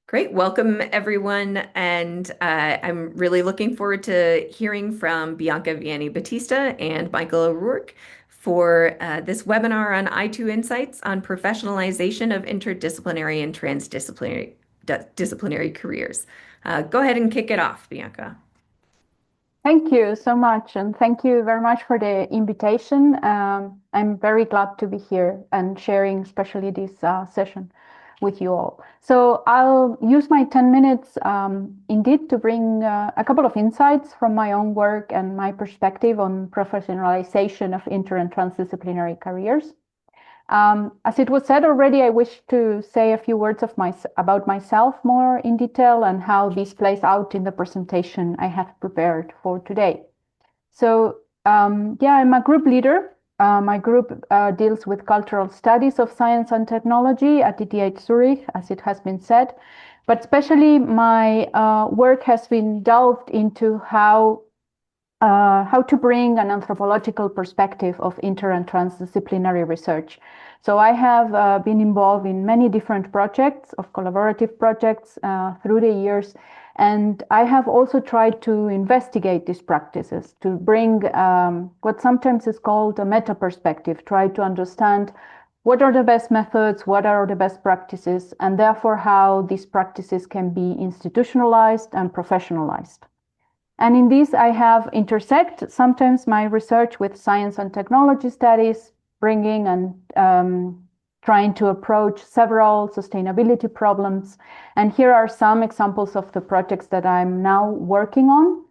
Great. Welcome, everyone. And I'm really looking forward to hearing from Bianca Vienni-Baptista and Michael O'Rourke for this webinar on I2 Insights on Professionalization of Interdisciplinary and Transdisciplinary disciplinary careers. Go ahead and kick it off, Bianca. Thank you so much, and thank you very much for the invitation. I'm very glad to be here and sharing especially this session with you all. So I'll use my 10 minutes indeed to bring a couple of insights from my own work and my perspective on professionalization of inter and transdisciplinary careers. As it was said already, I wish to say a few words about myself more in detail and how this plays out in the presentation I have prepared for today. So I'm a group leader. My group deals with cultural studies of science and technology at ETH Zürich, as it has been said. But especially my work has been delved into how to bring an anthropological perspective of inter and transdisciplinary research. So I have been involved in many different projects, of collaborative projects through the years, and I have also tried to investigate these practices, to bring what sometimes is called a meta perspective, try to understand what are the best methods, what are the best practices, and therefore how these practices can be institutionalized and professionalized. And in this, I have intersect sometimes my research with science and technology studies, bringing and trying to approach several sustainability problems. And here are some examples of the projects that I'm now working on,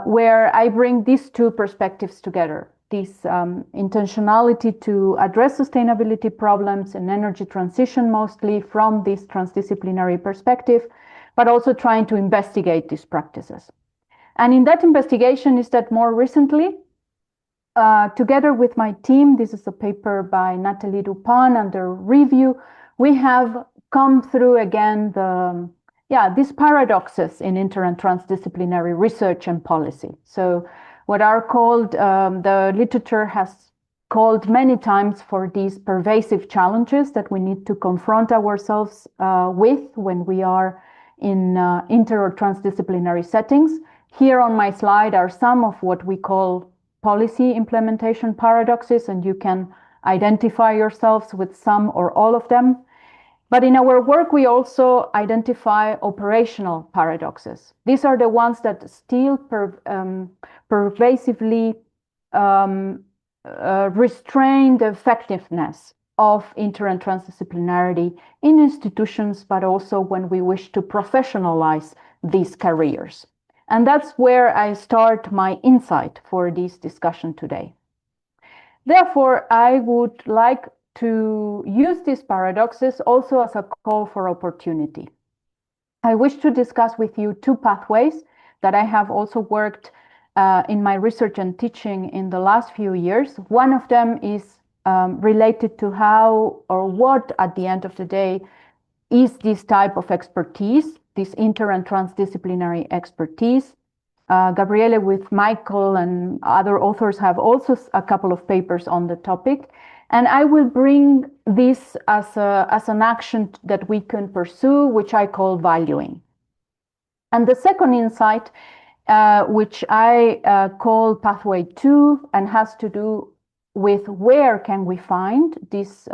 where I bring these two perspectives together. This intentionality to address sustainability problems and energy transition mostly from this transdisciplinary perspective, but also trying to investigate these practices. And in that investigation is that more recently, together with my team, this is a paper by Nathalie Dupin under review, we have come through again these paradoxes in inter and transdisciplinary research and policy. So what are called, the literature has called many times for these pervasive challenges that we need to confront ourselves with when we are in inter or transdisciplinary settings. Here on my slide are some of what we call policy implementation paradoxes, and you can identify yourselves with some or all of them. But in our work, we also identify operational paradoxes. These are the ones that still pervasively restrain the effectiveness of inter and transdisciplinarity in institutions, but also when we wish to professionalize these careers. And that's where I start my insight for this discussion today. Therefore, I would like to use these paradoxes also as a call for opportunity. I wish to discuss with you two pathways that I have also worked in my research and teaching in the last few years. One of them is related to how or what, at the end of the day, is this type of expertise, this inter and transdisciplinary expertise. Gabriele with Michael and other authors have also a couple of papers on the topic. And I will bring this as an action that we can pursue, which I call valuing. And the second insight, which I call pathway 2, and has to do with where can we find this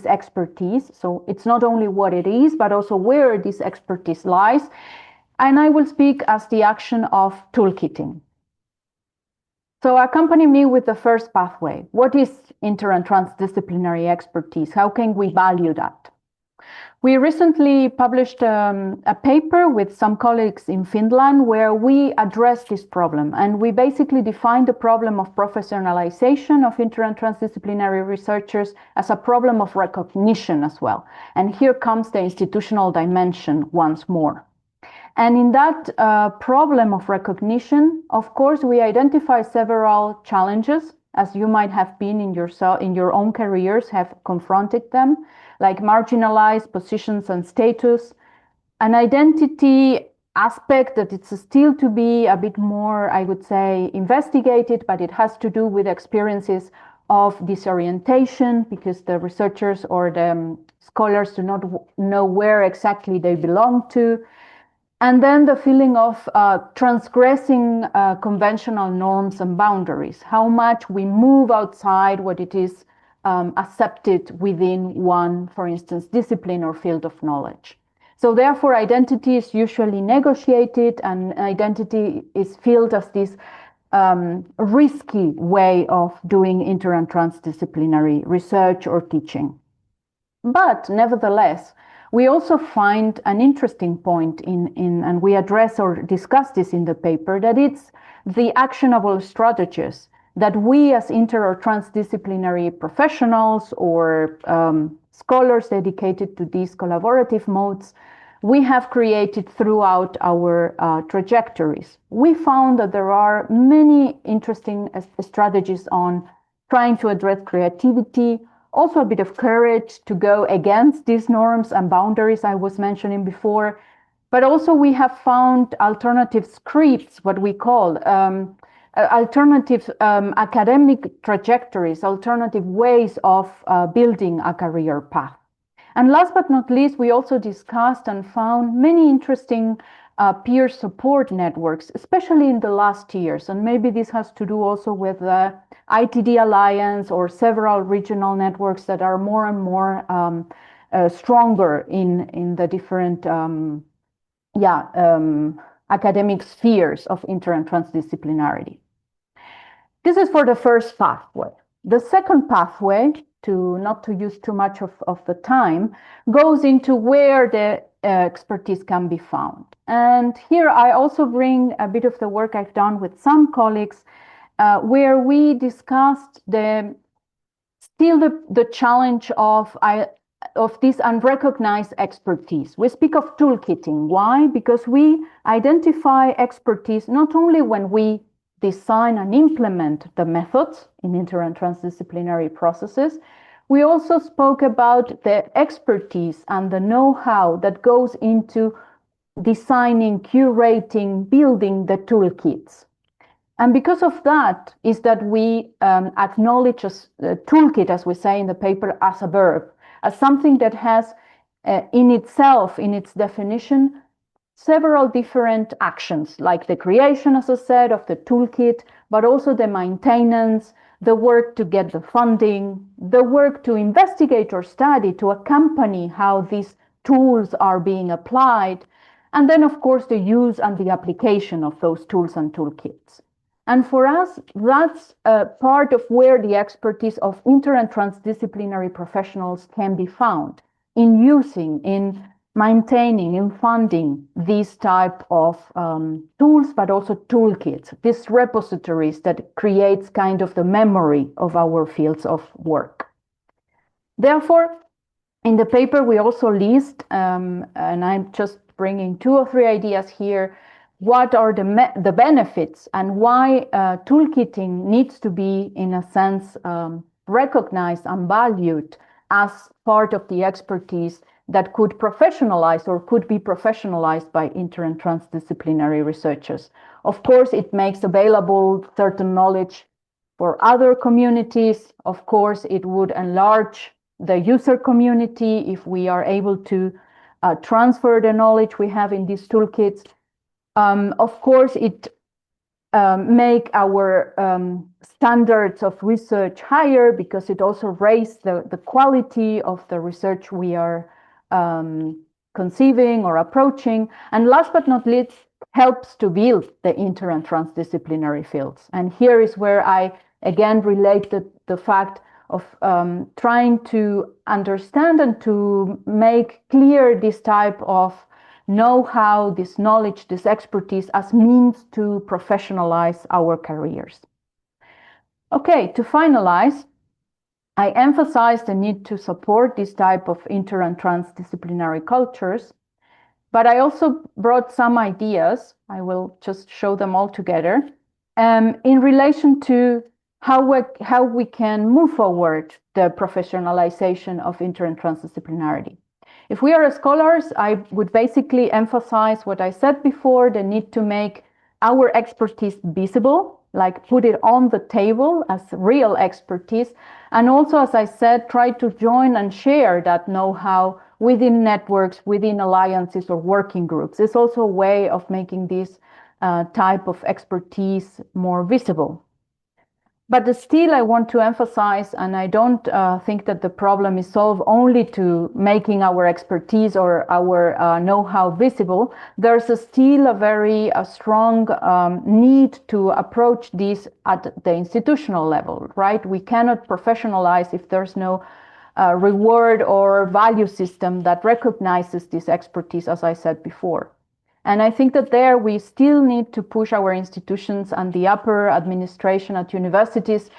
expertise. So it's not only what it is, but also where this expertise lies. And I will speak as the action of toolkitting. So accompany me with the first pathway. What is inter and transdisciplinary expertise? How can we value that? We recently published a paper with some colleagues in Finland where we addressed this problem, and we basically defined the problem of professionalization of inter and transdisciplinary researchers as a problem of recognition as well. And here comes the institutional dimension once more. And in that problem of recognition, of course, we identify several challenges, as you might have been in your own careers, have confronted them, like marginalized positions and status, an identity aspect that it's still to be a bit more, I would say, investigated, but it has to do with experiences of disorientation because the researchers or the scholars do not know where exactly they belong to. And then the feeling of transgressing conventional norms and boundaries, how much we move outside what it is accepted within one, for instance, discipline or field of knowledge. So therefore, identity is usually negotiated, and identity is felt as this risky way of doing inter and transdisciplinary research or teaching. But nevertheless, we also find an interesting point and we address or discuss this in the paper, that it's the actionable strategies that we as inter or transdisciplinary professionals or scholars dedicated to these collaborative modes, we have created throughout our trajectories. We found that there are many interesting strategies on trying to address creativity, also a bit of courage to go against these norms and boundaries I was mentioning before. But also we have found alternative scripts, what we call alternative academic trajectories, alternative ways of building a career path. And last but not least, we also discussed and found many interesting peer support networks, especially in the last years. And maybe this has to do also with the ITD Alliance or several regional networks that are more and more stronger in the different academic spheres of inter and transdisciplinarity. This is for the first pathway. The second pathway, not to use too much of the time, goes into where the expertise can be found. And here I also bring a bit of the work I've done with some colleagues where we discussed the challenge of this unrecognized expertise. We speak of toolkitting. Why? Because we identify expertise not only when we design and implement the methods in inter and transdisciplinary processes, we also spoke about the expertise and the know-how that goes into designing, curating, building the toolkits. And because of that is that we acknowledge a toolkit, as we say in the paper, as a verb, as something that has in itself, in its definition, several different actions, like the creation, as I said, of the toolkit, but also the maintenance, the work to get the funding, the work to investigate or study, to accompany how these tools are being applied, and then, of course, the use and the application of those tools and toolkits. And for us, that's part of where the expertise of inter and transdisciplinary professionals can be found, in using, in maintaining, in funding these type of tools, but also toolkits, these repositories that creates kind of the memory of our fields of work. Therefore, in the paper, we also list, and I'm just bringing 2 or 3 ideas here, what are the benefits and why toolkitting needs to be, in a sense, recognized and valued as part of the expertise that could professionalize or could be professionalized by inter and transdisciplinary researchers. Of course, it makes available certain knowledge for other communities. Of course, it would enlarge the user community if we are able to transfer the knowledge we have in these toolkits. Of course, it make our standards of research higher because it also raises the quality of the research we are conceiving or approaching. And last but not least, helps to build the inter and transdisciplinary fields. And here is where I again relate the fact of trying to understand and to make clear this type of know-how, this knowledge, this expertise as means to professionalize our careers. Okay, to finalize, I emphasize the need to support this type of inter and transdisciplinary cultures, but I also brought some ideas, I will just show them all together, in relation to how we can move forward the professionalization of inter and transdisciplinarity. If we are scholars, I would basically emphasize what I said before, the need to make our expertise visible, like put it on the table as real expertise. And also, as I said, try to join and share that know-how within networks, within alliances or working groups. It's also a way of making this type of expertise more visible. But still, I want to emphasize, and I don't think that the problem is solved only to making our expertise or our know-how visible. There's still a very strong need to approach this at the institutional level, right? We cannot professionalize if there's no reward or value system that recognizes this expertise, as I said before. And I think that there we still need to push our institutions and the upper administration at universities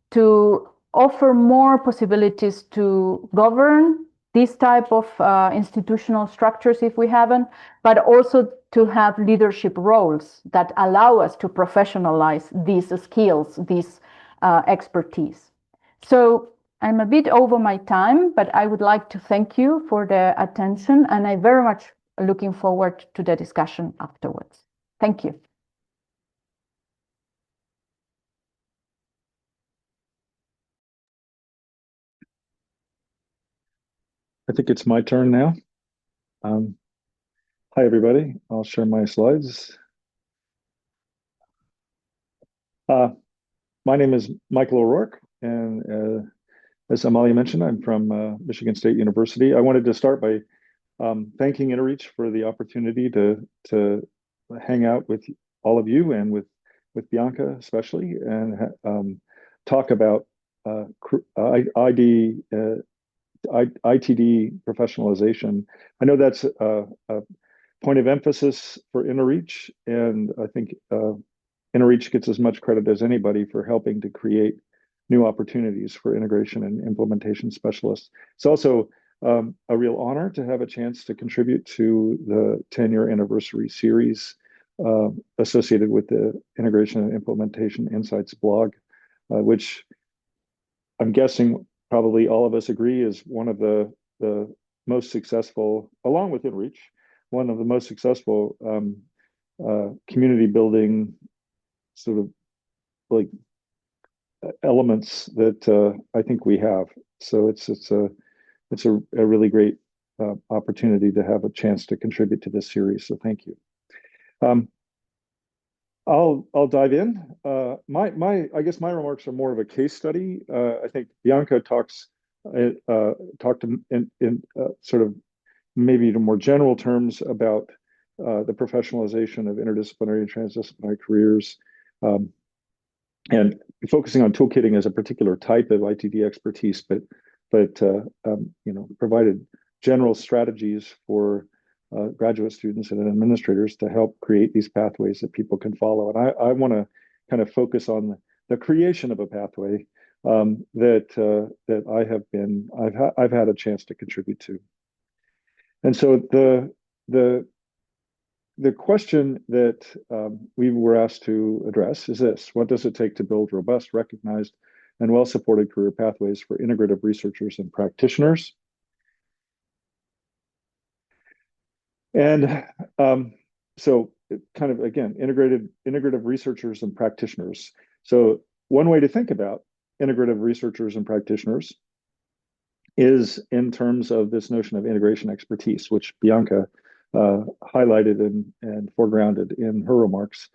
to offer more possibilities to govern this type of institutional structures if we haven't, but also to have leadership roles that allow us to professionalize these skills, this expertise. So I'm a bit over my time, but I would like to thank you for the attention, and I very much looking forward to the discussion afterwards. Thank you. I think it's my turn now. Hi, everybody. I'll share my slides. My name is Michael O'Rourke, and as Amalia mentioned, I'm from Michigan State University. I wanted to start by thanking InterReach for the opportunity to hang out with all of you and with Bianca especially, and talk about ITD professionalization. I know that's a point of emphasis for InterReach, and I think InterReach gets as much credit as anybody for helping to create new opportunities for integration and implementation specialists. It's also a real honor to have a chance to contribute to the 10-year anniversary series associated with the Integration and Implementation Insights blog, which I'm guessing probably all of us agree is one of the most successful, along with InReach, one of the most successful community building sort of like elements that I think we have. So it's a really great opportunity to have a chance to contribute to this series. So thank you. I'll dive in. I guess my remarks are more of a case study. I think Bianca talked in sort of maybe in more general terms about the professionalization of interdisciplinary and transdisciplinary careers, and focusing on toolkitting as a particular type of ITD expertise, but provided general strategies for graduate students and administrators to help create these pathways that people can follow. And I want to kind of focus on the creation of a pathway that I've had a chance to contribute to. And so the question that we were asked to address is this: what does it take to build robust, recognized, and well-supported career pathways for integrative researchers and practitioners? And so kind of, again, integrative researchers and practitioners. So one way to think about integrative researchers and practitioners is in terms of this notion of integration expertise, which Bianca highlighted and foregrounded in her remarks.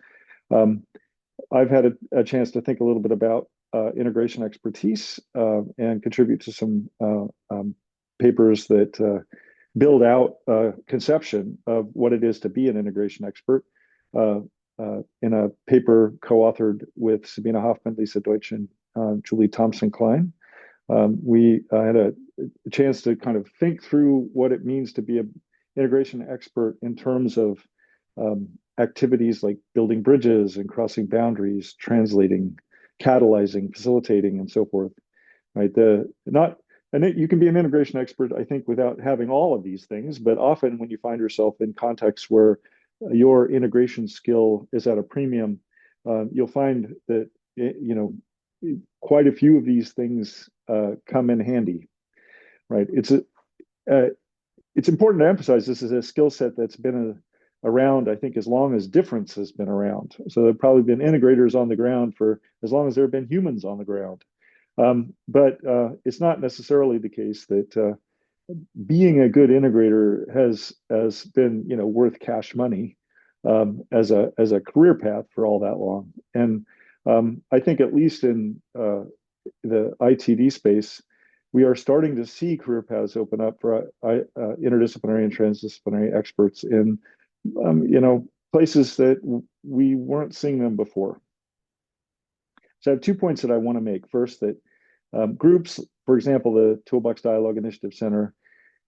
I've had a chance to think a little bit about integration expertise and contribute to some papers that build out a conception of what it is to be an integration expert. In a paper co-authored with Sabina Hoffman, Lisa Deutsch, and Julie Thompson-Klein, we had a chance to kind of think through what it means to be an integration expert in terms of activities like building bridges and crossing boundaries, translating, catalyzing, facilitating, and so forth. Right? You can be an integration expert, I think, without having all of these things, but often when you find yourself in contexts where your integration skill is at a premium, you'll find that quite a few of these things come in handy, right? It's important to emphasize this is a skill set that's been around, I think, as long as difference has been around. So there have probably been integrators on the ground for as long as there have been humans on the ground. But it's not necessarily the case that being a good integrator has been, you know, worth cash money as a career path for all that long. And I think at least in the ITD space, we are starting to see career paths open up for interdisciplinary and transdisciplinary experts in, you know, places that we weren't seeing them before. So I have 2 points that I want to make. First, that groups, for example, the Toolbox Dialogue Initiative Center,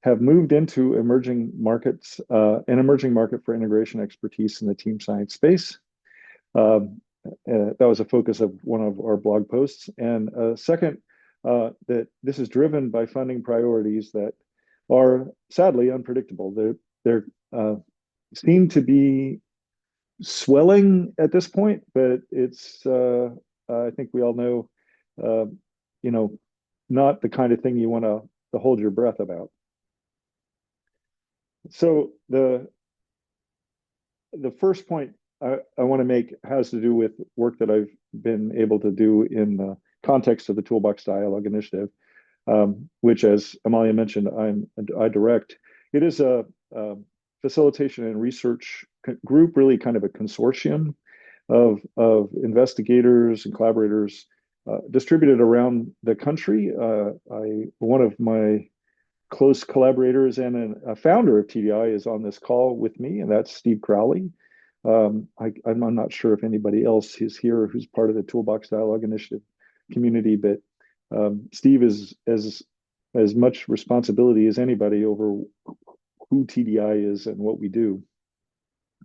have moved into emerging markets, an emerging market for integration expertise in the team science space. That was a focus of one of our blog posts. And second, that this is driven by funding priorities that are sadly unpredictable. They seem to be swelling at this point, but it's I think we all know, you know, not the kind of thing you want to hold your breath about. So the first point I want to make has to do with work that I've been able to do in the context of the Toolbox Dialogue Initiative, which, as Amalia mentioned, I direct. It is a facilitation and research group, really kind of a consortium of investigators and collaborators distributed around the country. One of my close collaborators and a founder of TDI is on this call with me, and that's Steve Crowley. I'm not sure if anybody else is here who's part of the Toolbox Dialogue Initiative community, but Steve is as much responsibility as anybody over who TDI is and what we do.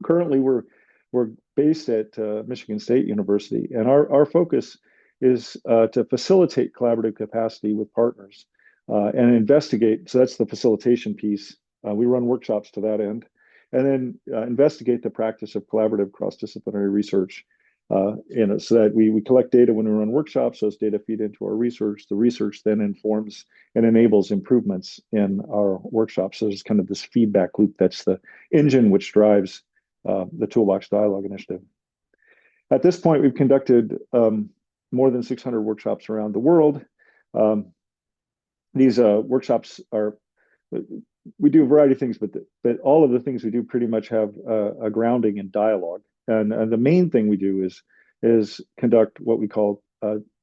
Currently, we're based at Michigan State University, and our focus is to facilitate collaborative capacity with partners and investigate. So that's the facilitation piece. We run workshops to that end, and then investigate the practice of collaborative cross-disciplinary research. So that we collect data when we run workshops. Those data feed into our research. The research then informs and enables improvements in our workshops. So there's kind of this feedback loop that's the engine which drives the Toolbox Dialogue Initiative. At this point, we've conducted more than 600 workshops around the world. These workshops are, we do a variety of things, but all of the things we do pretty much have a grounding in dialogue. And the main thing we do is conduct what we call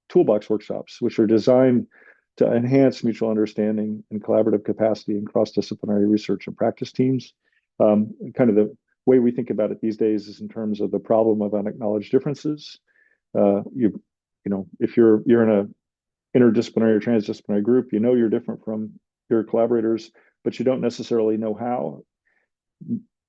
toolbox workshops, which are designed to enhance mutual understanding and collaborative capacity in cross-disciplinary research and practice teams. Kind of the way we think about it these days is in terms of the problem of unacknowledged differences. You know, if you're in a interdisciplinary or transdisciplinary group, you know you're different from your collaborators, but you don't necessarily know how.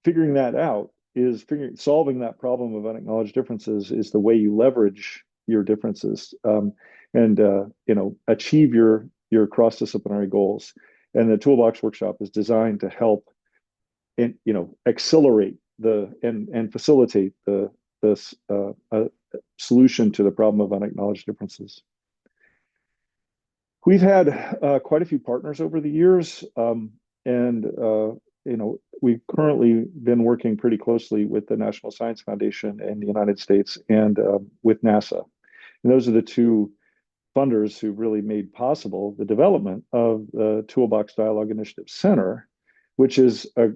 Figuring that out is solving that problem of unacknowledged differences is the way you leverage your differences and you know, achieve your cross-disciplinary goals. And the toolbox workshop is designed to help and, you know, accelerate and facilitate this solution to the problem of unacknowledged differences. We've had quite a few partners over the years, and you know, we've currently been working pretty closely with the National Science Foundation in the United States and with NASA. And those are the two funders who really made possible the development of the Toolbox Dialogue Initiative Center, which is a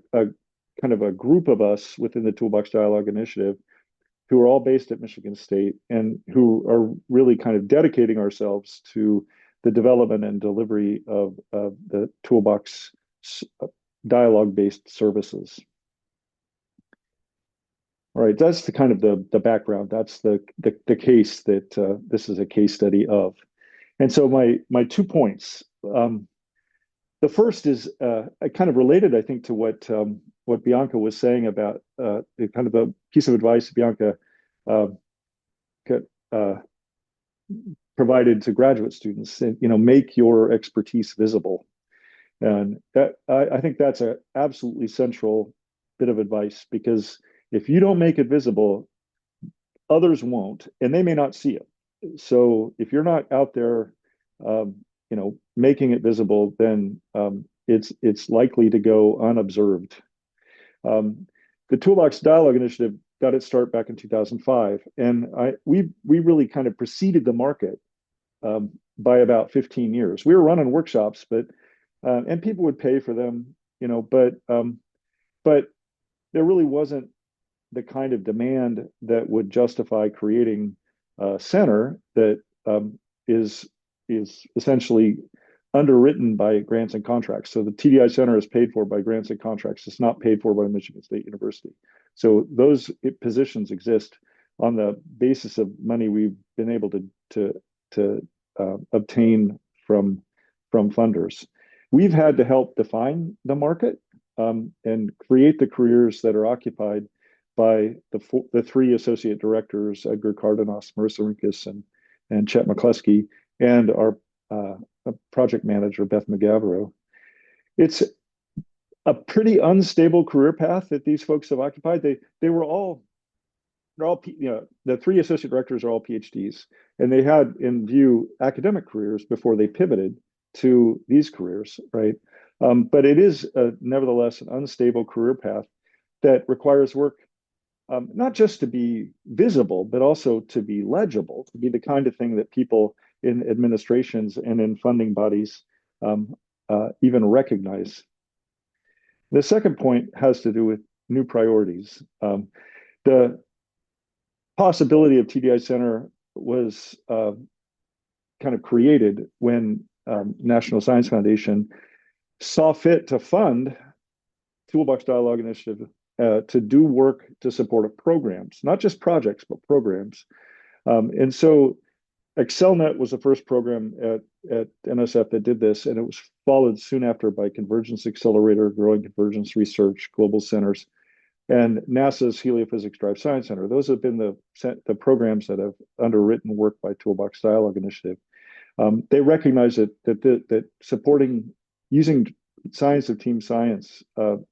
kind of a group of us within the Toolbox Dialogue Initiative who are all based at Michigan State and who are really kind of dedicating ourselves to the development and delivery of the Toolbox dialogue-based services. All right, that's the kind of the background. That's the case that this is a case study of. And so my 2 points. The first is kind of related, I think, to what Bianca was saying about kind of a piece of advice Bianca provided to graduate students. You know, make your expertise visible. And that I think that's an absolutely central bit of advice, because if you don't make it visible, others won't, and they may not see it. So if you're not out there, you know, making it visible, then it's likely to go unobserved. the Toolbox Dialogue Initiative got its start back in 2005, and we really kind of preceded the market by about 15 years. We were running workshops, but and people would pay for them, but there really wasn't the kind of demand that would justify creating a center that is essentially underwritten by grants and contracts. So the TDI Center is paid for by grants and contracts. It's not paid for by Michigan State University. So those positions exist on the basis of money we've been able to obtain from funders. We've had to help define the market and create the careers that are occupied by the three associate directors, Edgar Cardenas, Marissa Rinkus, and Chet McCluskey, and our project manager, Beth McGavero. It's a pretty unstable career path that these folks have occupied. They're all, the three associate directors are all PhDs, and they had in view academic careers before they pivoted to these careers, right? But it is nevertheless an unstable career path that requires work not just to be visible, but also to be legible, to be the kind of thing that people in administrations and in funding bodies even recognize. The second point has to do with new priorities. The possibility of TDI Center was kind of created when National Science Foundation saw fit to fund Toolbox Dialogue Initiative to do work to support programs, not just projects, but programs. And so ExcelNet was the first program at NSF that did this, and it was followed soon after by Convergence Accelerator, Growing Convergence Research, Global Centers, and NASA's Heliophysics Drive Science Center. Those have been the programs that have underwritten work by Toolbox Dialogue Initiative. They recognize that supporting, using science of team science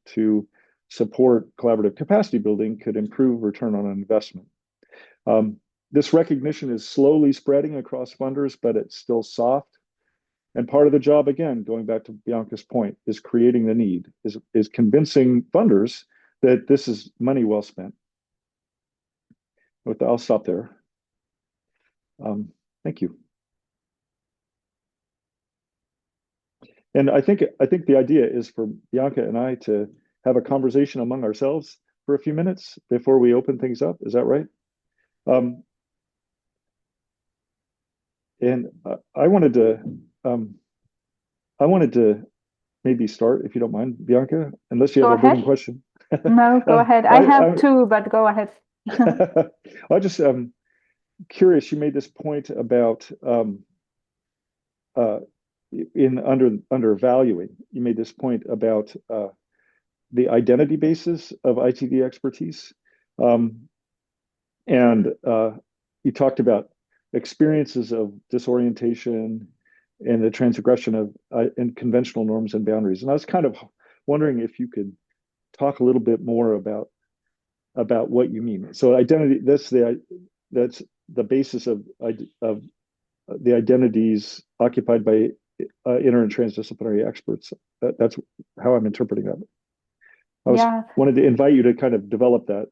to support collaborative capacity building could improve return on investment. This recognition is slowly spreading across funders, but it's still soft. And part of the job, again, going back to Bianca's point, is creating the need, is convincing funders that this is money well spent. With that, I'll stop there. Thank you. And I think the idea is for Bianca and I to have a conversation among ourselves for a few minutes before we open things up. Is that right? And I wanted to maybe start, if you don't mind, Bianca, unless you have a burning question. No, go ahead. I have two, but go ahead. I just curious. You made this point about in undervaluing. You made this point about the identity basis of ITD expertise, and you talked about experiences of disorientation and the transgression of in conventional norms and boundaries. And I was kind of wondering if you could talk a little bit more about what you mean. So identity, that's the basis of the identities occupied by inter and transdisciplinary experts. That's how I'm interpreting that. I wanted to invite you to kind of develop that.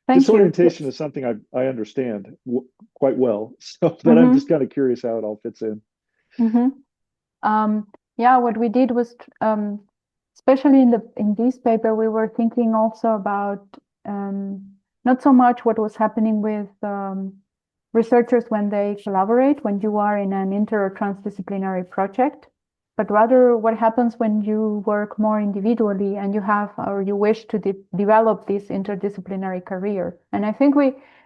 Disorientation is something I understand quite well, so but I'm just kind of curious how it all fits in. What we did was, especially in this paper, we were thinking also about not so much what was happening with researchers when they collaborate, when you are in an inter or transdisciplinary project, but rather what happens when you work more individually and you have or you wish to develop this interdisciplinary career. And I think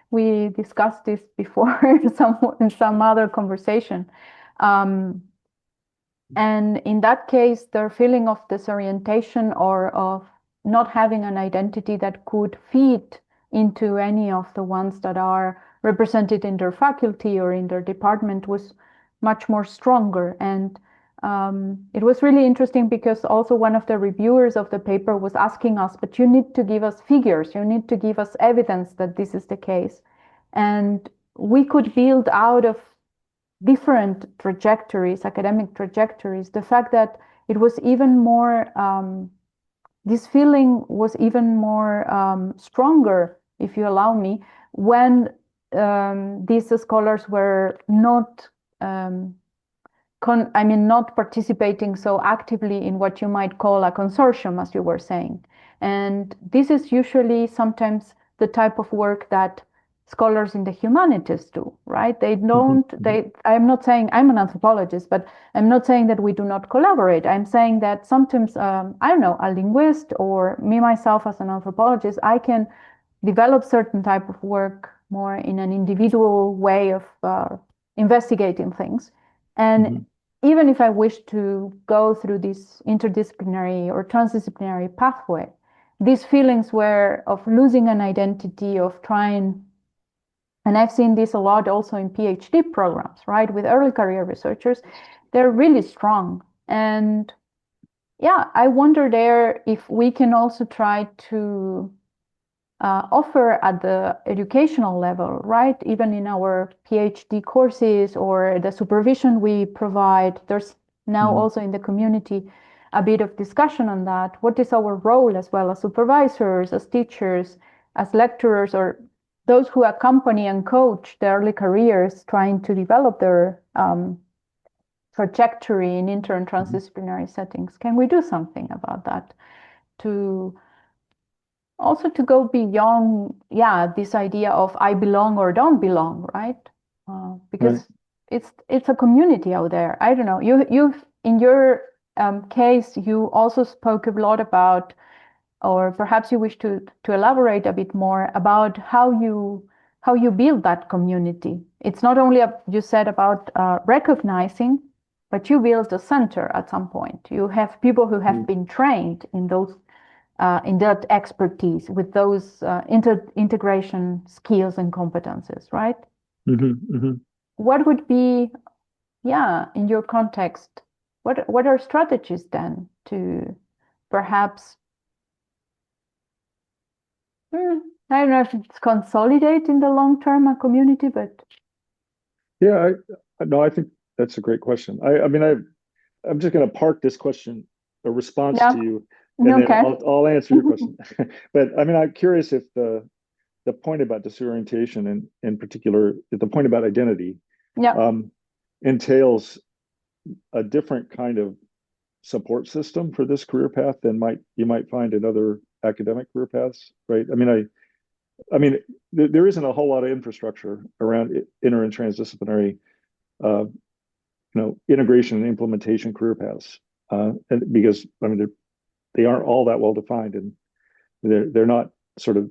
we discussed this before in some other conversation. And in that case, their feeling of disorientation or of not having an identity that could fit into any of the ones that are represented in their faculty or in their department was much more stronger. And it was really interesting because also one of the reviewers of the paper was asking us, but you need to give us figures, you need to give us evidence that this is the case. And we could build out of different trajectories, academic trajectories, the fact that it was even more this feeling was even more stronger, if you allow me, when these scholars were not not participating so actively in what you might call a consortium, as you were saying. And this is usually sometimes the type of work that scholars in the humanities do, right? They don't, I'm not saying I'm an anthropologist, but I'm not saying that we do not collaborate. I'm saying that sometimes, I don't know, a linguist or me myself as an anthropologist, I can develop certain type of work more in an individual way of investigating things. And even if I wish to go through this interdisciplinary or transdisciplinary pathway, these feelings were of losing an identity, of trying, and I've seen this a lot also in PhD programs, right? With early career researchers, they're really strong. And yeah, I wonder there if we can also try to offer at the educational level, right? Even in our PhD courses or the supervision we provide, there's now also in the community a bit of discussion on that. What is our role as well as supervisors, as teachers, as lecturers, or those who accompany and coach the early careers trying to develop their trajectory in inter and transdisciplinary settings? Can we do something about that to also to go beyond, this idea of I belong or don't belong, right? Because it's a community out there. I don't know. You've in your case, you also spoke a lot about, or perhaps you wish to elaborate a bit more about how you build that community. It's not only you said about recognizing, but you build a center at some point. You have people who have been trained in those in that expertise with those integration skills and competences, right? What would be, in your context, what are strategies then to perhaps, I don't know if it's consolidate in the long term a community, but I think that's a great question. I'm just going to park this question, a response to you, and then I'll answer your question. But I'm curious if the point about disorientation and in particular, the point about identity entails a different kind of support system for this career path than you might find in other academic career paths, right? There isn't a whole lot of infrastructure around inter and transdisciplinary integration and implementation career paths, and because they aren't all that well defined, and they're not sort of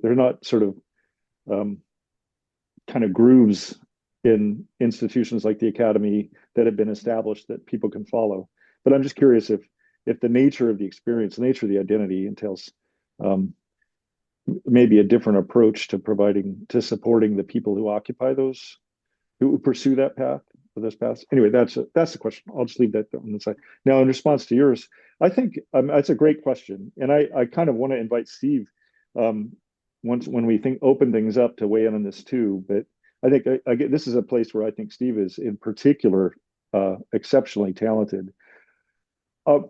kind of grooves in institutions like the academy that have been established that people can follow. But I'm just curious if the nature of the experience, the nature of the identity entails maybe a different approach to supporting the people who occupy those, who pursue that path. This path. Anyway, that's the question. I'll just leave that on the side. Now, in response to yours, I think that's a great question, and I kind of want to invite Steve once when we open things up to weigh in on this too. But I think this is a place where I think Steve is in particular exceptionally talented. I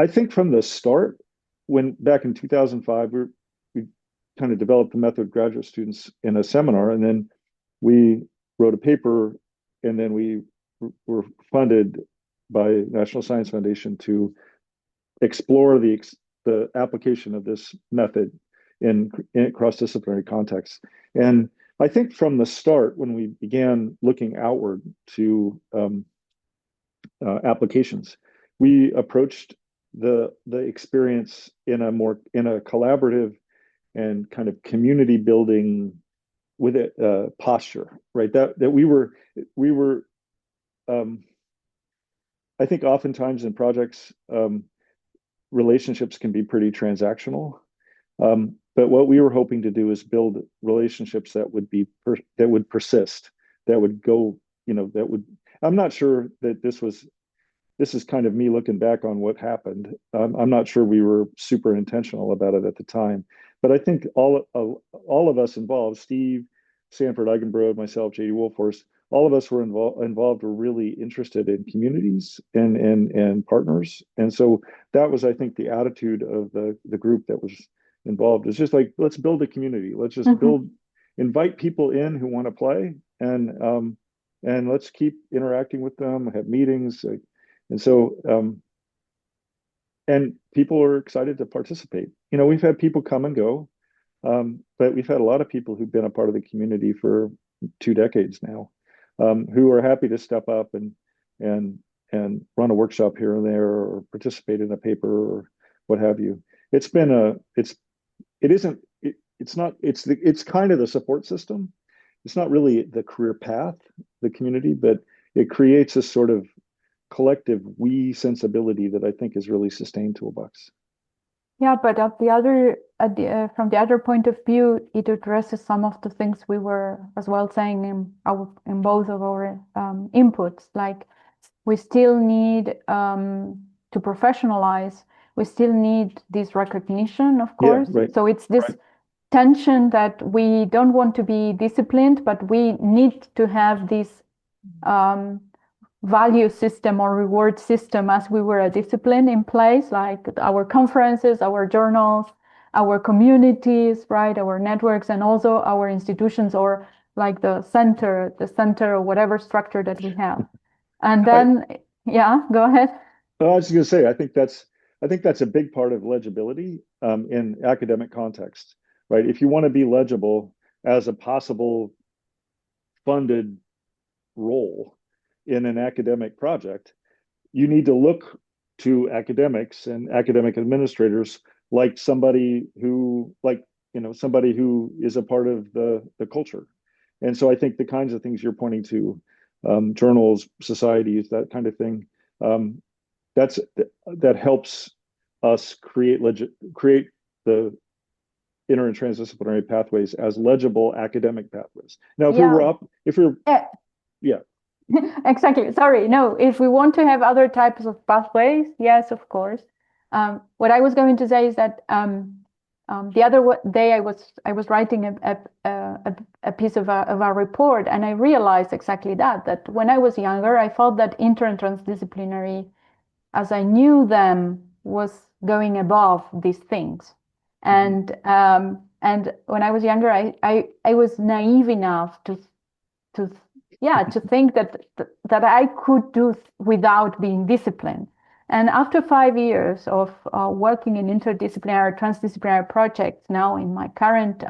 think from the start, when back in 2005, we kind of developed the method with graduate students in a seminar, and then we wrote a paper, and then we were funded by National Science Foundation to explore the application of this method in cross-disciplinary contexts. And I think from the start, when we began looking outward to applications, we approached the experience in a collaborative and kind of community building with it posture, right? That we were I think oftentimes in projects relationships can be pretty transactional, but what we were hoping to do is build relationships that would persist, that would go, I'm not sure that this is kind of me looking back on what happened. I'm not sure we were super intentional about it at the time, but I think all of us involved, Steve, Sanford Eigenbrod, myself, J.D. Wolfhorst, all of us were involved were really interested in communities and partners. And so that was, I think, the attitude of the group that was involved. It's just like, let's build a community. Let's just Mhm. invite people in who want to play, and let's keep interacting with them, have meetings. And so, and people are excited to participate. We've had people come and go, but we've had a lot of people who've been a part of the community for 2 decades now, who are happy to step up and and run a workshop here and there, or participate in a paper, or what have you. It's been a it isn't it, it's not it's kind of the support system. It's not really the career path, the community, but it creates a sort of collective we sensibility that I think is really sustained Toolbox. Yeah, but from the other point of view, it addresses some of the things we were as well saying in both of our inputs. Like we still need to professionalize. We still need this recognition, of Yeah, course. right. So it's this tension that we don't want to be disciplined, but we need to have this um, value system or reward system as we were a discipline in place, like our conferences, our journals, our communities, right, our networks, and also our institutions, or like the center or whatever structure that we have. And I, then, yeah, go ahead. I was just going to say, I think that's a big part of legibility in academic context, right? If you want to be legible as a possible funded role in an academic project, you need to look to academics and academic administrators like somebody who is a part of the culture. And so I think the kinds of things you're pointing to, journals, societies, that kind of thing, um, that helps us create the inter and transdisciplinary pathways as legible academic pathways. Now, Yeah. if we're Yeah. yeah. Exactly. Sorry. No, if we want to have other types of pathways, yes, of course. What I was going to say is that the other day I was writing a piece of a report, and I realized exactly that when I was younger, I thought that inter and transdisciplinary, as I knew them, was going above these things. Mhm. And when I was younger, I was naive enough to yeah, to think that I could do without being disciplined. And after 5 years of working in interdisciplinary, transdisciplinary projects, now in my current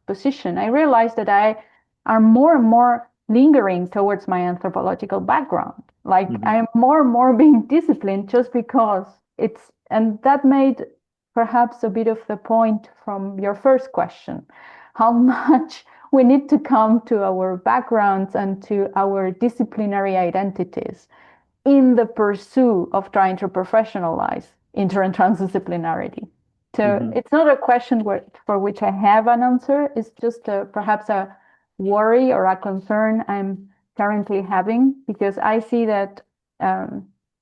position, I realized that I are more and more lingering towards my anthropological background. Like I Mhm. am more and more being disciplined just because and that made perhaps a bit of the point from your first question, how much we need to come to our backgrounds and to our disciplinary identities in the pursuit of trying to professionalize inter and transdisciplinarity. So Mhm. it's not a question for which I have an answer. It's just perhaps a worry or a concern I'm currently having, because I see that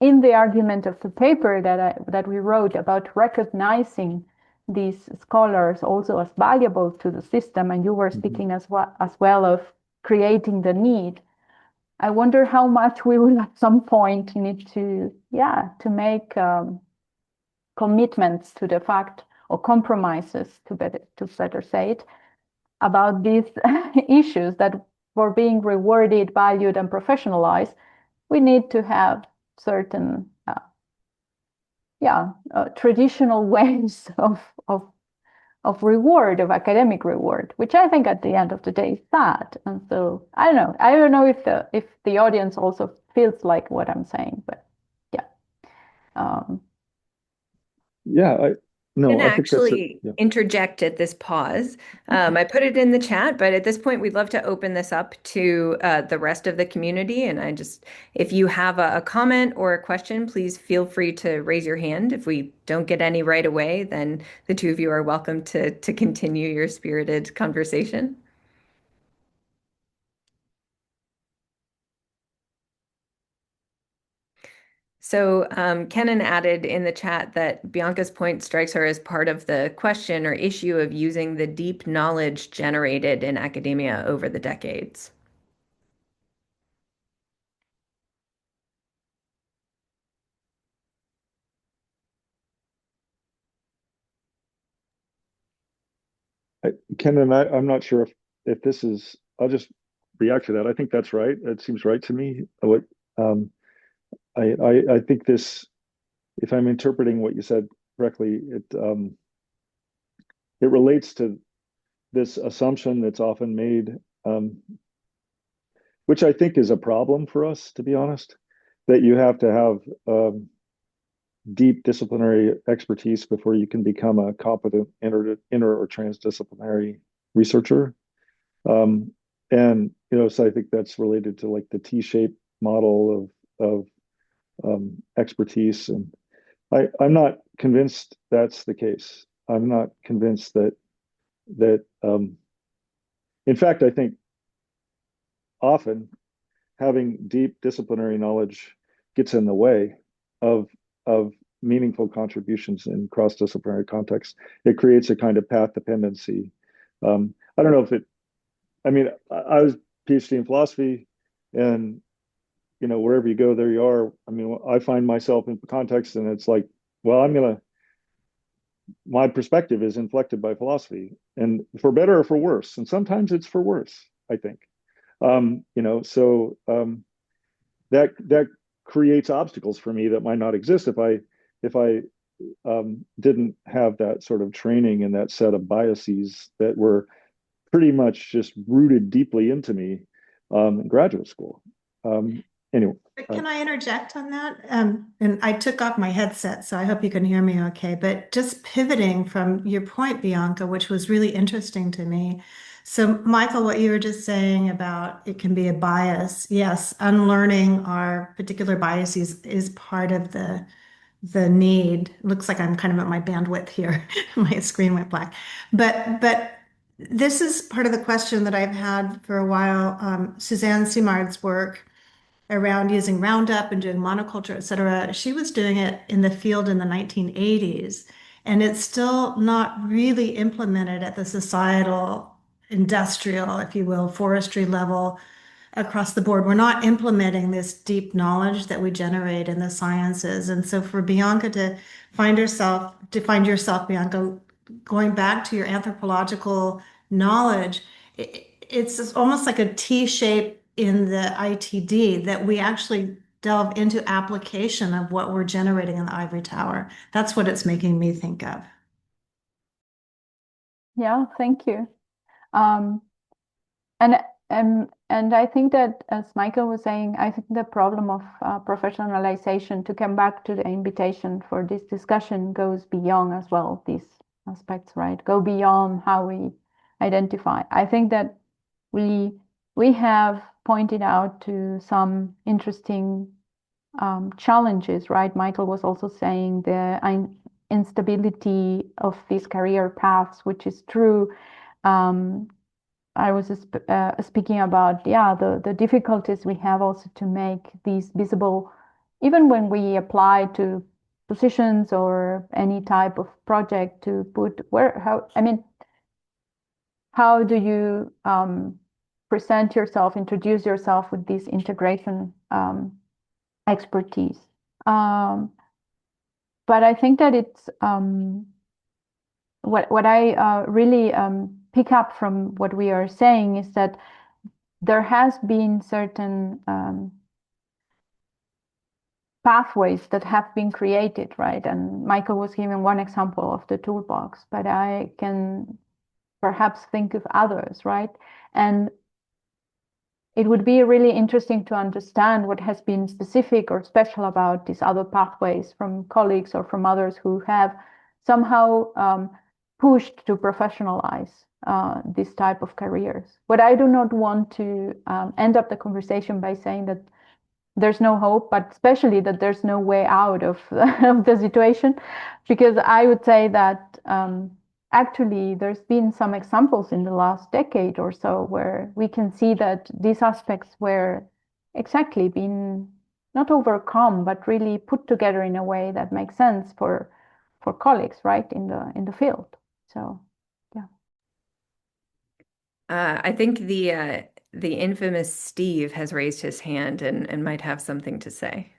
in the argument of the paper that we wrote about recognizing these scholars also as valuable to the system, and you were Mhm. speaking as well of creating the need. I wonder how much we will at some point need to, yeah, to make commitments to the fact, or compromises to better say it, about these issues, that for being rewarded, valued, and professionalized, we need to have certain, traditional ways of reward, of academic reward, which I think at the end of the day is sad. And so I don't know. I don't know if the audience also feels like what I'm saying, but yeah. Um, Yeah, Can no, I think that's it. actually Yeah. interject at this pause. I put it in the chat, but at this point, we'd love to open this up to the rest of the community. And if you have a comment or a question, please feel free to raise your hand. If we don't get any right away, then the two of you are welcome to continue your spirited conversation. So Kenan added in the chat that Bianca's point strikes her as part of the question or issue of using the deep knowledge generated in academia over the decades. Ken, and I'm not sure if this is, I'll just react to that. I think that's right. It seems right to me. Um, I think this, if I'm interpreting what you said correctly, it relates to this assumption that's often made, which I think is a problem for us, to be honest, that you have to have deep disciplinary expertise before you can become a competent inter or transdisciplinary researcher. Um, and so I think that's related to like the T-shaped model of expertise, and I'm not convinced that's the case. I'm not convinced that in fact, I think often having deep disciplinary knowledge gets in the way of of meaningful contributions in cross-disciplinary contexts. It creates a kind of path dependency. I don't know if it. I mean, I was PhD in philosophy, and wherever you go, there you are. I mean, I find myself in context, and it's like, well, my perspective is inflected by philosophy, and for better or for worse, and sometimes it's for worse, I think. So that creates obstacles for me that might not exist if I didn't have that sort of training and that set of biases that were pretty much just rooted deeply into me in graduate school. Anyway. Can I interject on that? And I took off my headset, so I hope you can hear me okay. But just pivoting from your point, Bianca, which was really interesting to me. So, Michael, what you were just saying about it can be a bias. Yes, unlearning our particular biases is part of the need. Looks like I'm kind of at my bandwidth here. My screen went black. But this is part of the question that I've had for a while. Suzanne Simard's work around using Roundup and doing monoculture, et cetera. She was doing it in the field in the 1980s, and it's still not really implemented at the societal, industrial, if you will, forestry level across the board. We're not implementing this deep knowledge that we generate in the sciences. And so for Bianca to find yourself, Bianca, going back to your anthropological knowledge, it's almost like a T shape in the ITD that we actually delve into application of what we're generating in the ivory tower. That's what it's making me think of. Yeah, thank you. Um, and and I think that, as Michael was saying, I think the problem of professionalization, to come back to the invitation for this discussion, goes beyond as well these aspects, right? Go beyond how we identify. I think that we have pointed out to some interesting challenges, right? Michael was also saying the instability of these career paths, which is true. I was speaking about, yeah, the difficulties we have also to make these visible, even when we apply to positions or any type of project to put how do you present yourself, introduce yourself with this integration expertise? But I think that it's what I really pick up from what we are saying is that there has been certain pathways that have been created, right? And Michael was giving one example of the toolbox, but I can perhaps think of others, right? And it would be really interesting to understand what has been specific or special about these other pathways from colleagues or from others who have somehow pushed to professionalize this type of careers. But I do not want to end up the conversation by saying that there's no hope, but especially that there's no way out of, of the situation, because I would say that actually there's been some examples in the last decade or so where we can see that these aspects were exactly being not overcome, but really put together in a way that makes sense for colleagues, right, in the field. So, yeah. I think the infamous Steve has raised his hand and might have something to say.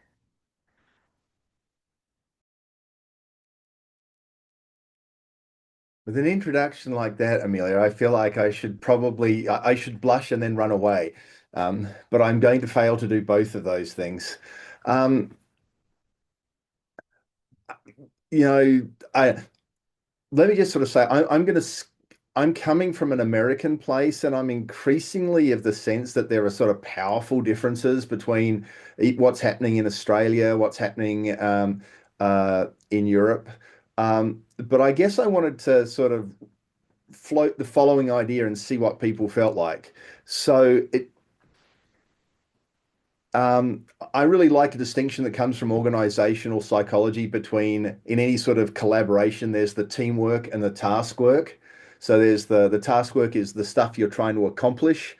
With an introduction like that, Amelia, I feel like I should blush and then run away. But I'm going to fail to do both of those things. Um, you know, let me just sort of say I'm coming from an American place, and I'm increasingly of the sense that there are sort of powerful differences between what's happening in Australia, what's happening in Europe. But I guess I wanted to sort of float the following idea and see what people felt like. So I really like a distinction that comes from organizational psychology between, in any sort of collaboration, there's the teamwork and the task work. So there's the task work is the stuff you're trying to accomplish,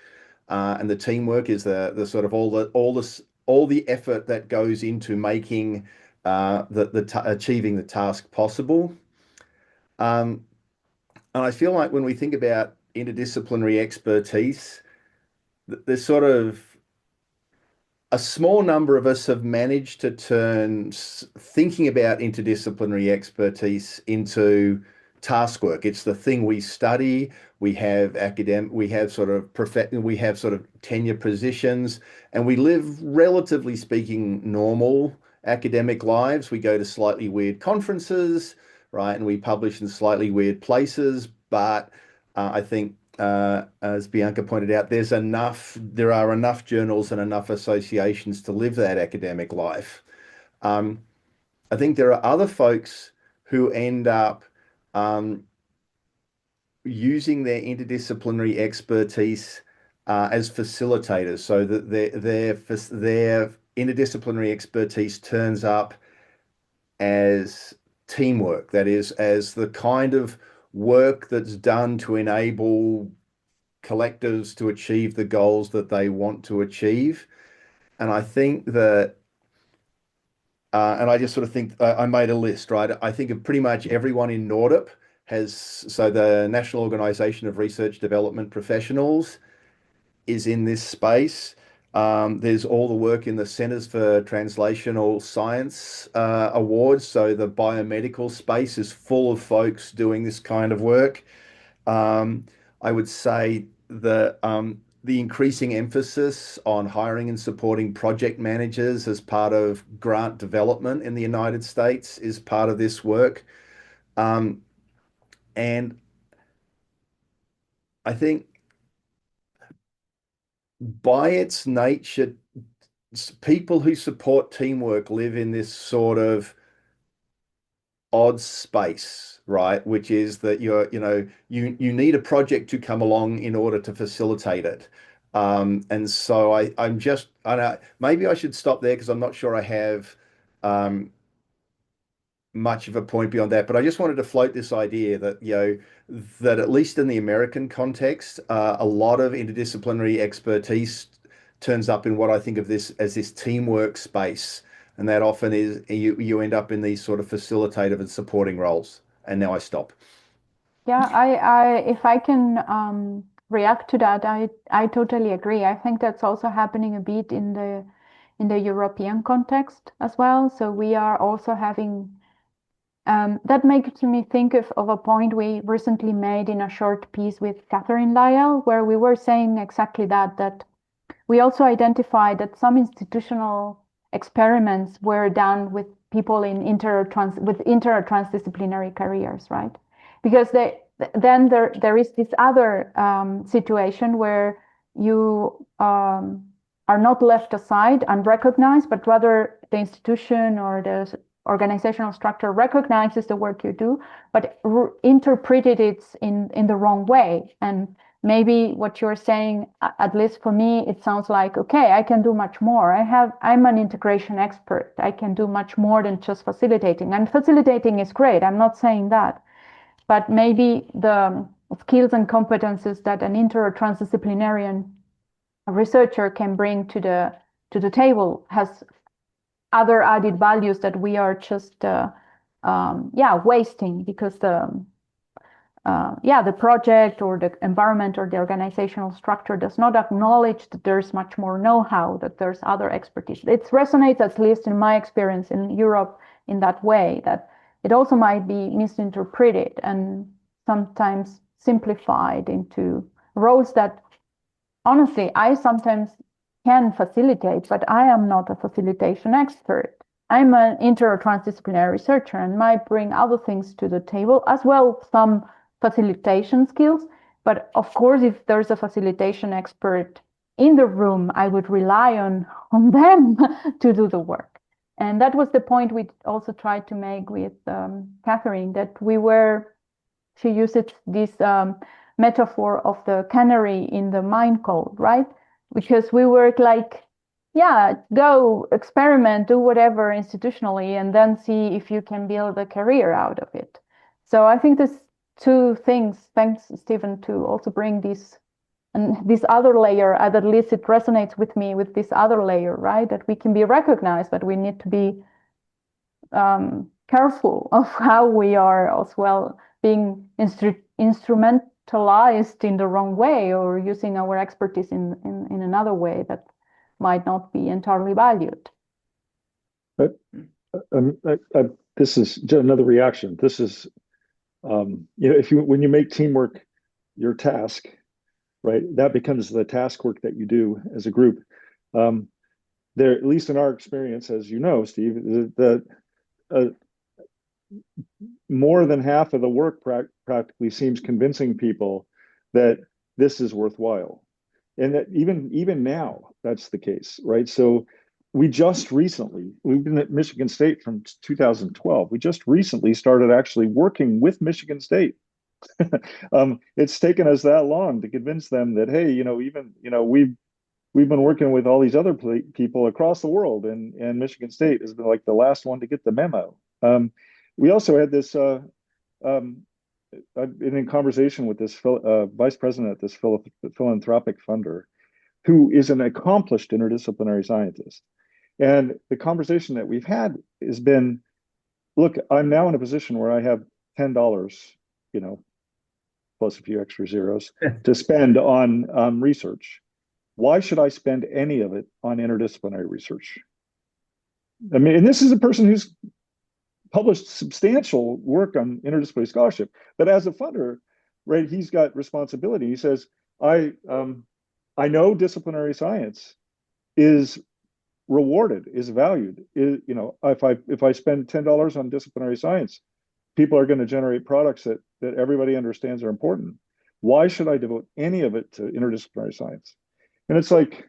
and the teamwork is the sort of all the effort that goes into making achieving the task possible. Um, and I feel like when we think about interdisciplinary expertise, there's sort of a small number of us have managed to turn thinking about interdisciplinary expertise into task work. It's the thing we study. We have sort of we have sort of tenure positions, and we live, relatively speaking, normal academic lives. We go to slightly weird conferences, right? And we publish in slightly weird places. But I think as Bianca pointed out, there are enough journals and enough associations to live that academic life. Um, I think there are other folks who end up um, using their interdisciplinary expertise as facilitators, so that their interdisciplinary expertise turns up as teamwork. That is, as the kind of work that's done to enable collectives to achieve the goals that they want to achieve. And I think that, and I just sort of think I made a list, right? I think of pretty much everyone in NORDIP so the National Organization of Research Development Professionals is in this space. There's all the work in the Centers for Translational Science awards. So the biomedical space is full of folks doing this kind of work. Um, I would say the increasing emphasis on hiring and supporting project managers as part of grant development in the United States is part of this work. Um, and I think by its nature, people who support teamwork live in this sort of odd space, right? Which is that you need a project to come along in order to facilitate it. And so I know, maybe I should stop there because I'm not sure I have um, much of a point beyond that. But I just wanted to float this idea that that at least in the American context, a lot of interdisciplinary expertise turns up in what I think of this as this teamwork space. And that often is you end up in these sort of facilitative and supporting roles. And now I stop. Yeah, if I can react to that, I totally agree. I think that's also happening a bit in the European context as well. So we are also having that makes me think of a point we recently made in a short piece with Catherine Lyell, where we were saying exactly that we also identified that some institutional experiments were done with people in inter transdisciplinary careers, right? Because then there is this other situation where you are not left aside and recognized, but rather the institution or the organizational structure recognizes the work you do, but interpreted it in the wrong way. And maybe what you're saying, at least for me, it sounds like, okay, I can do much more. I'm an integration expert. I can do much more than just facilitating. And facilitating is great. I'm not saying that. But maybe the skills and competences that an inter or transdisciplinary researcher can bring to the table has other added values that we are just wasting because the project or the environment or the organizational structure does not acknowledge that there's much more know-how, that there's other expertise. It resonates, at least in my experience in Europe, in that way, that it also might be misinterpreted. And sometimes simplified into roles that honestly I sometimes can facilitate, but I am not a facilitation expert. I'm an inter-transdisciplinary researcher and might bring other things to the table as well, some facilitation skills. But of course, if there's a facilitation expert in the room, I would rely on them to do the work. And that was the point we also tried to make with Catherine, that she uses this metaphor of the canary in the mine code, right? Because we work like, yeah, go experiment, do whatever institutionally, and then see if you can build a career out of it. So I think there's two things. Thanks, Stephen, to also bring this and this other layer. At least it resonates with me with this other layer, right? That we can be recognized, but we need to be careful of how we are as well being instrumentalized in the wrong way or using our expertise in another way that might not be entirely valued. But this is just another reaction. This is, when you make teamwork your task, right, that becomes the task work that you do as a group. There, at least in our experience, as you know, Steve, that more than half of the work practically seems convincing people that this is worthwhile, and that even now that's the case, right? So we've been at Michigan State from 2012. We just recently started actually working with Michigan State. It's taken us that long to convince them that, hey, we've been working with all these other people across the world, and Michigan State has been like the last one to get the memo. We also had this. I've been in conversation with this vice president at this philanthropic funder, who is an accomplished interdisciplinary scientist. And the conversation that we've had has been, look, I'm now in a position where I have $10, plus a few extra zeros to spend on research. Why should I spend any of it on interdisciplinary research? I mean, and this is a person who's published substantial work on interdisciplinary scholarship, but as a funder, right, he's got responsibility. He says, I know disciplinary science is rewarded, is valued. If I spend $10 on disciplinary science, people are going to generate products that everybody understands are important. Why should I devote any of it to interdisciplinary science? And it's like,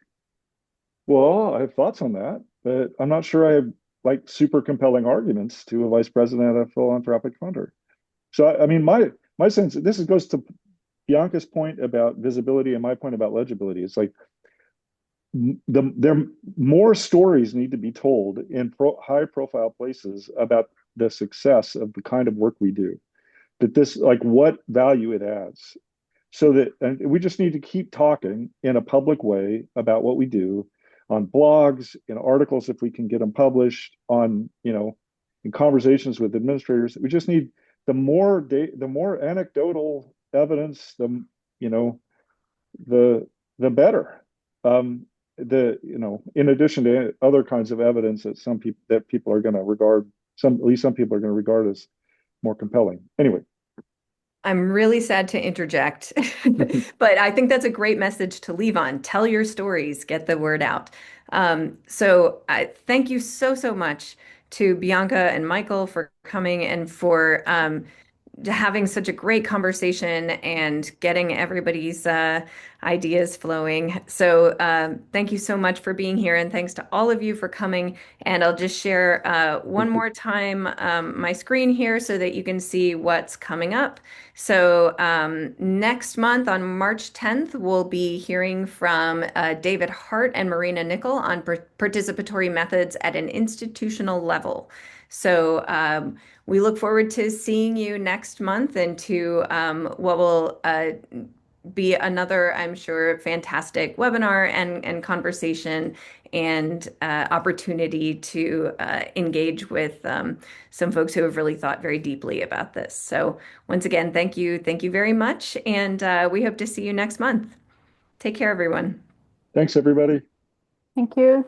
well, I have thoughts on that, but I'm not sure I have like super compelling arguments to a vice president at a philanthropic funder. So I mean, my sense, goes to Bianca's point about visibility and my point about legibility. It's like there more stories need to be told in high profile places about the success of the kind of work we do. That this, like, what value it adds. So that, and we just need to keep talking in a public way about what we do on blogs, in articles, if we can get them published, on, in conversations with administrators. We just need the more anecdotal evidence, the better. In addition to other kinds of evidence that people are going to regard, at least some people are going to regard as more compelling. Anyway. I'm really sad to interject, but I think that's a great message to leave on. Tell your stories, get the word out. So thank you so much to Bianca and Michael for coming and for having such a great conversation and getting everybody's ideas flowing. So thank you so much for being here, and thanks to all of you for coming. And I'll just share one more time my screen here so that you can see what's coming up. So next month on March 10th, we'll be hearing from David Hart and Marina Nickel on participatory methods at an institutional level. So we look forward to seeing you next month and to what will be another, I'm sure, fantastic webinar and conversation and opportunity to engage with some folks who have really thought very deeply about this. So once again, thank you very much, and we hope to see you next month. Take care, everyone. Thanks, everybody. Thank you.